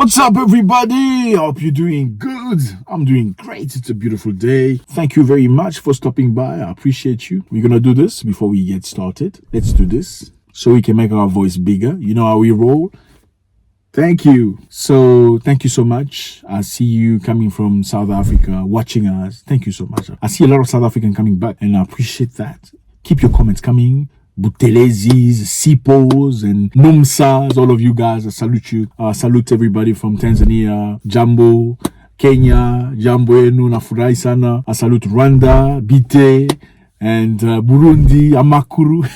What's up, everybody? I hope you're doing good. I'm doing great. It's a beautiful day. Thank you very much for stopping by. I appreciate you. We're gonna do this before we get started. Let's do this so we can make our voice bigger. You know how we roll. Thank you. Thank you so much. I see you coming from South Africa, watching us. Thank you so much. I see a lot of South African coming back, and I appreciate that. Keep your comments coming. Butelezis, Sipos, and Numsas, all of you guys, I salute you. I salute everybody from Tanzania, Jambo, Kenya, Jambo Enu, Nafurahi sana. I salute Rwanda, Bite, and Burundi, Amakuru.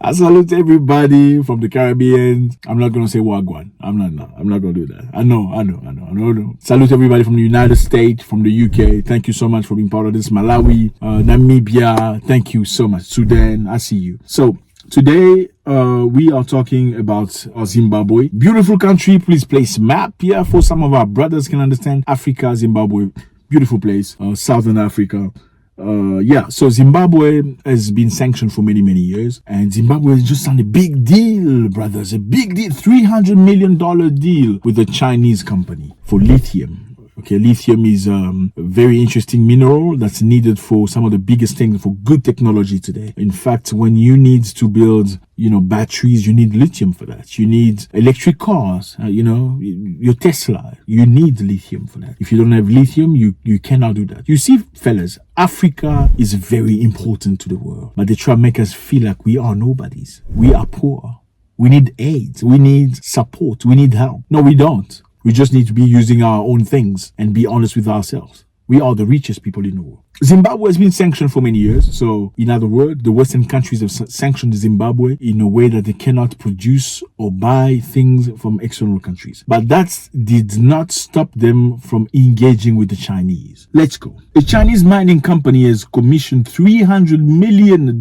I salute everybody from the Caribbean. I'm not going to say Wagwan. I'm not going to do that. I know. Salute everybody from the United States, from the UK. Thank you so much for being part of this. Malawi, Namibia. Thank you so much. Sudan, I see you. So today, we are talking about Zimbabwe. Beautiful country. Please place map here for some of our brothers can understand. Africa, Zimbabwe. Beautiful place. Southern Africa. So Zimbabwe has been sanctioned for many years, and Zimbabwe has just signed a big deal, brothers, a big deal, $300 million deal with a Chinese company for lithium. Okay, lithium is a very interesting mineral that's needed for some of the biggest things for good technology today. In fact, when you need to build, batteries, you need lithium for that. You need electric cars, your Tesla, you need lithium for that. If you don't have lithium, you cannot do that. You see, fellas, Africa is very important to the world, but they try to make us feel like we are nobodies. We are poor. We need aid. We need support. We need help. No, we don't. We just need to be using our own things and be honest with ourselves. We are the richest people in the world. Zimbabwe has been sanctioned for many years. So, in other words, the Western countries have sanctioned Zimbabwe in a way that they cannot produce or buy things from external countries. But that did not stop them from engaging with the Chinese. Let's go. A Chinese mining company has commissioned $300 million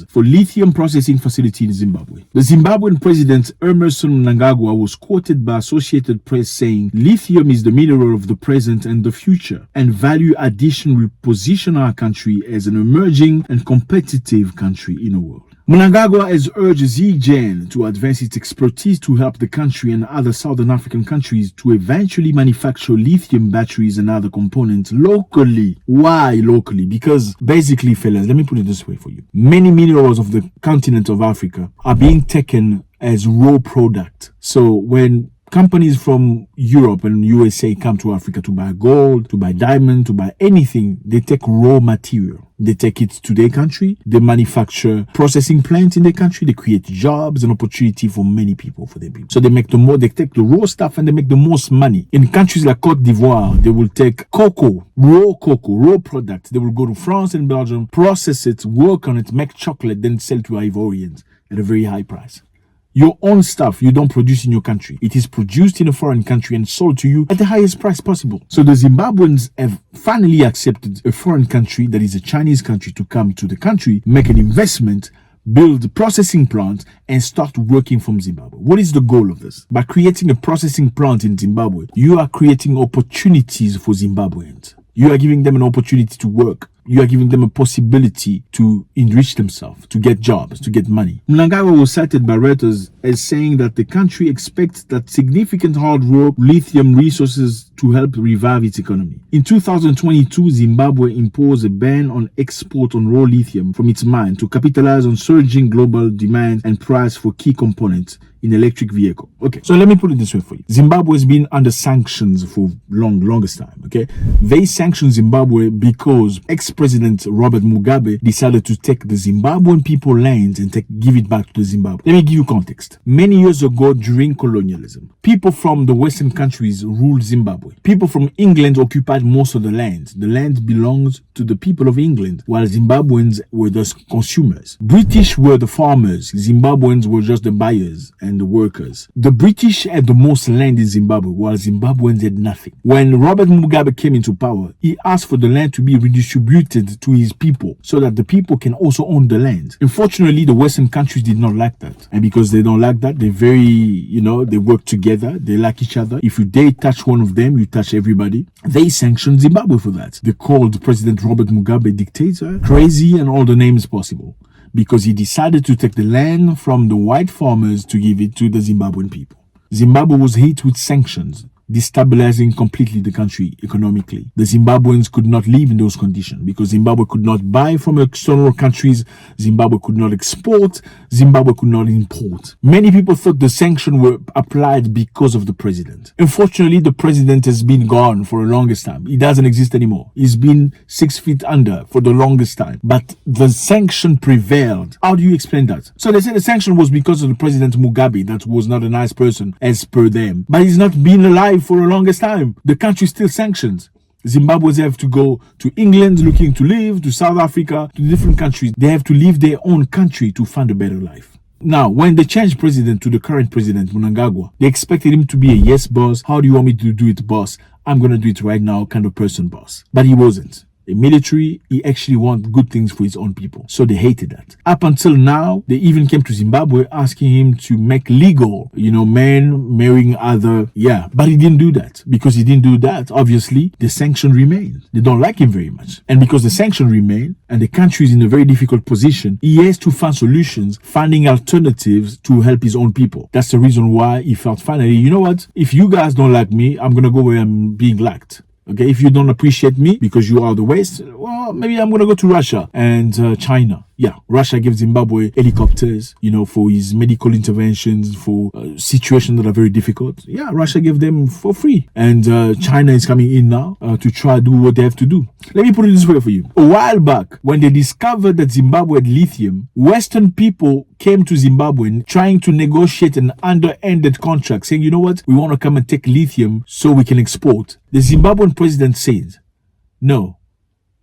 for lithium processing facility in Zimbabwe. The Zimbabwean president, Emmerson Mnangagwa, was quoted by Associated Press saying, "Lithium is the mineral of the present and the future, and value addition will position our country as an emerging and competitive country in the world." Mnangagwa has urged Zigen to advance its expertise to help the country and other Southern African countries to eventually manufacture lithium batteries and other components locally. Why locally? Because basically, fellas, let me put it this way for you. Many minerals of the continent of Africa are being taken as raw product. So when companies from Europe and USA come to Africa to buy gold, to buy diamond, to buy anything, they take raw material. They take it to their country, they manufacture processing plants in their country, they create jobs and opportunity for many people, for their people. So they take the raw stuff and they make the most money. In countries like Cote d'Ivoire, they will take cocoa, raw product. They will go to France and Belgium, process it, work on it, make chocolate, then sell to Ivorians at a very high price. Your own stuff you don't produce in your country. It is produced in a foreign country and sold to you at the highest price possible. So the Zimbabweans have finally accepted a foreign country, that is a Chinese country, to come to the country, make an investment, build a processing plant, and start working from Zimbabwe. What is the goal of this? By creating a processing plant in Zimbabwe, you are creating opportunities for Zimbabweans. You are giving them an opportunity to work. You are giving them a possibility to enrich themselves, to get jobs, to get money. Mnangagwa was cited by Reuters as saying that the country expects that significant hard raw lithium resources to help revive its economy. In 2022, Zimbabwe imposed a ban on export on raw lithium from its mine to capitalize on surging global demand and price for key components in electric vehicle. Okay, so let me put it this way for you. Zimbabwe has been under sanctions for longest time, okay? They sanctioned Zimbabwe because ex-president Robert Mugabe decided to take the Zimbabwean people lands and give it back to the Zimbabwe. Let me give you context. Many years ago, during colonialism, people from the Western countries ruled Zimbabwe. People from England occupied most of the land. The land belongs to the people of England, while Zimbabweans were the consumers. British were the farmers. Zimbabweans were just the buyers and the workers. The British had the most land in Zimbabwe, while Zimbabweans had nothing. When Robert Mugabe came into power, he asked for the land to be redistributed to his people so that the people can also own the land. Unfortunately, the Western countries did not like that. And because they don't like that, they they work together. They like each other. If they touch one of them, you touch everybody. They sanctioned Zimbabwe for that. They called President Robert Mugabe dictator, crazy, and all the names possible, because he decided to take the land from the white farmers to give it to the Zimbabwean people. Zimbabwe was hit with sanctions, destabilizing completely the country economically. The Zimbabweans could not live in those conditions because Zimbabwe could not buy from external countries, Zimbabwe could not export, Zimbabwe could not import. Many people thought the sanctions were applied because of the president. Unfortunately, the president has been gone for the longest time. He doesn't exist anymore. He's been 6 feet under for the longest time. But the sanction prevailed. How do you explain that? So they say the sanction was because of the President Mugabe, that was not a nice person as per them. But he's not been alive for the longest time. The country is still sanctioned. Zimbabweans have to go to England looking to live, to South Africa, to different countries. They have to leave their own country to find a better life. Now, when they changed president to the current president, Mnangagwa, they expected him to be a yes boss. How do you want me to do it, boss? I'm going to do it right now kind of person, boss. But he wasn't. The military, he actually wants good things for his own people. So they hated that. Up until now, they even came to Zimbabwe asking him to make legal, men marrying other. Yeah, but he didn't do that. Because he didn't do that, obviously, the sanction remains. They don't like him very much. And because the sanction remain and the country is in a very difficult position, he has to find solutions, finding alternatives to help his own people. That's the reason why he felt finally, you know what? If you guys don't like me, I'm going to go where I'm being liked. Okay, if you don't appreciate me because you are the West, well, maybe I'm going to go to Russia and China. Yeah, Russia gives Zimbabwe helicopters, for his medical interventions, for situations that are very difficult. Yeah, Russia gave them for free. And China is coming in now to try to do what they have to do. Let me put it this way for you. A while back, when they discovered that Zimbabwe had lithium, Western people came to Zimbabwe trying to negotiate an underhanded contract, saying, you know what, we want to come and take lithium so we can export. The Zimbabwean president says, no.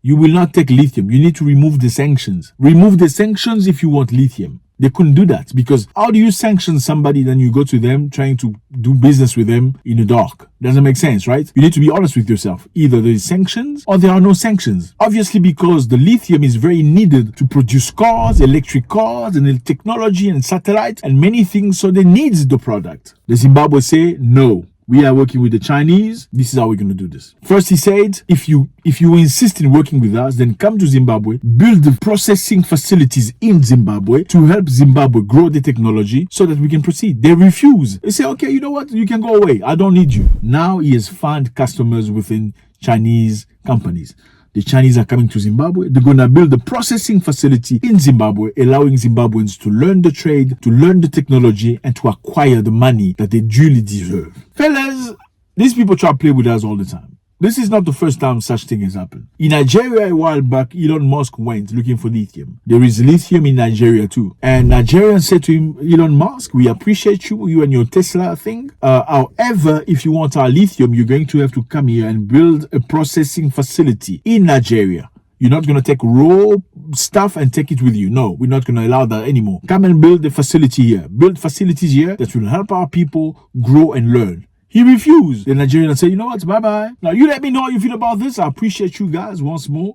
You will not take lithium. You need to remove the sanctions. Remove the sanctions if you want lithium. They couldn't do that because how do you sanction somebody then you go to them trying to do business with them in the dark? Doesn't make sense, right? You need to be honest with yourself. Either there is sanctions or there are no sanctions. Obviously because the lithium is very needed to produce cars, electric cars, and technology and satellites and many things. So they need the product. The Zimbabwe say no. We are working with the Chinese. This is how we're going to do this. First, he said, if you insist in working with us, then come to Zimbabwe, build the processing facilities in Zimbabwe to help Zimbabwe grow the technology so that we can proceed. They refuse. They say, okay, you know what? You can go away. I don't need you. Now he has found customers within Chinese companies. The Chinese are coming to Zimbabwe. They're going to build a processing facility in Zimbabwe, allowing Zimbabweans to learn the trade, to learn the technology, and to acquire the money that they duly deserve. Fellas, these people try to play with us all the time. This is not the first time such thing has happened. In Nigeria, a while back, Elon Musk went looking for lithium. There is lithium in Nigeria too. And Nigerians said to him, Elon Musk, we appreciate you and your Tesla thing. However, if you want our lithium, you're going to have to come here and build a processing facility in Nigeria. You're not going to take raw stuff and take it with you. No, we're not going to allow that anymore. Come and build a facility here. Build facilities here that will help our people grow and learn. He refused. The Nigerian said, you know what, bye-bye. Now, you let me know how you feel about this. I appreciate you guys once more.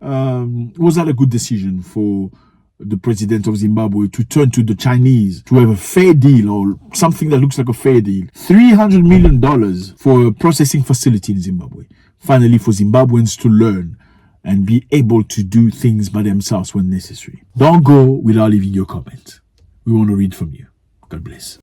Was that a good decision for the president of Zimbabwe to turn to the Chinese to have a fair deal or something that looks like a fair deal? $300 million for a processing facility in Zimbabwe. Finally, for Zimbabweans to learn and be able to do things by themselves when necessary. Don't go without leaving your comment. We want to read from you. God bless.